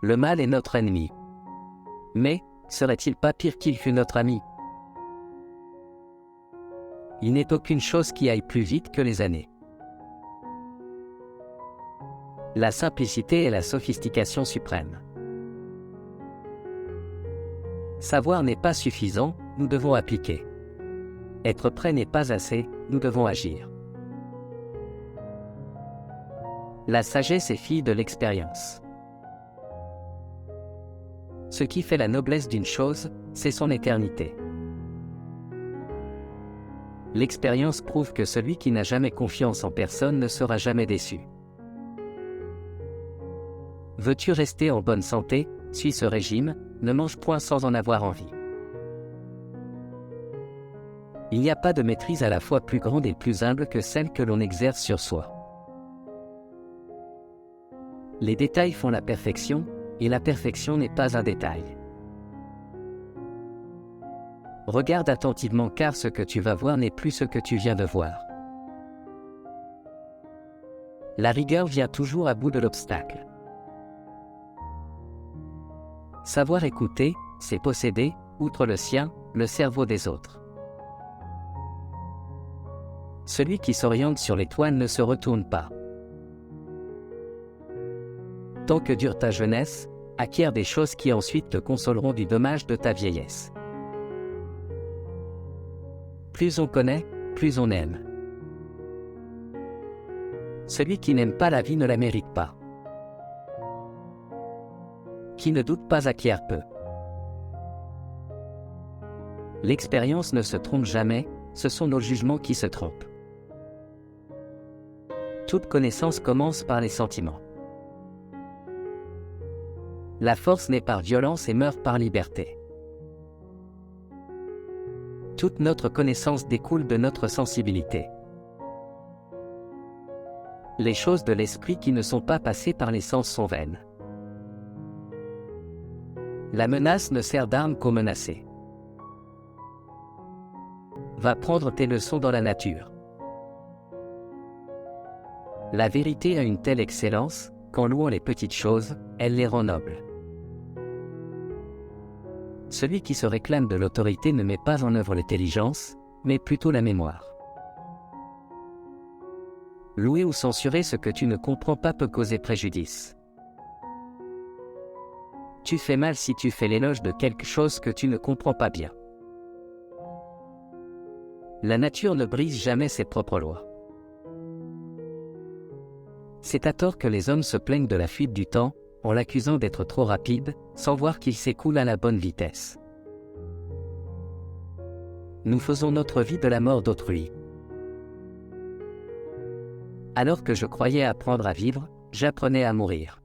Le mal est notre ennemi. Mais, serait-il pas pire qu'il fût notre ami? Il n'est aucune chose qui aille plus vite que les années. La simplicité est la sophistication suprême. Savoir n'est pas suffisant, nous devons appliquer. Être prêt n'est pas assez, nous devons agir. La sagesse est fille de l'expérience. Ce qui fait la noblesse d'une chose, c'est son éternité. L'expérience prouve que celui qui n'a jamais confiance en personne ne sera jamais déçu. Veux-tu rester en bonne santé, suis ce régime, ne mange point sans en avoir envie. Il n'y a pas de maîtrise à la fois plus grande et plus humble que celle que l'on exerce sur soi. Les détails font la perfection, et la perfection n'est pas un détail. Regarde attentivement car ce que tu vas voir n'est plus ce que tu viens de voir. La rigueur vient toujours à bout de l'obstacle. Savoir écouter, c'est posséder, outre le sien, le cerveau des autres. Celui qui s'oriente sur l'étoile ne se retourne pas. Tant que dure ta jeunesse, acquiert des choses qui ensuite te consoleront du dommage de ta vieillesse. Plus on connaît, plus on aime. Celui qui n'aime pas la vie ne la mérite pas. Qui ne doute pas acquiert peu. L'expérience ne se trompe jamais, ce sont nos jugements qui se trompent. Toute connaissance commence par les sentiments. La force naît par violence et meurt par liberté. Toute notre connaissance découle de notre sensibilité. Les choses de l'esprit qui ne sont pas passées par les sens sont vaines. La menace ne sert d'arme qu'au menacé. Va prendre tes leçons dans la nature. La vérité a une telle excellence, qu'en louant les petites choses, elle les rend nobles. Celui qui se réclame de l'autorité ne met pas en œuvre l'intelligence, mais plutôt la mémoire. Louer ou censurer ce que tu ne comprends pas peut causer préjudice. Tu fais mal si tu fais l'éloge de quelque chose que tu ne comprends pas bien. La nature ne brise jamais ses propres lois. C'est à tort que les hommes se plaignent de la fuite du temps, en l'accusant d'être trop rapide, sans voir qu'il s'écoule à la bonne vitesse. Nous faisons notre vie de la mort d'autrui. Alors que je croyais apprendre à vivre, j'apprenais à mourir.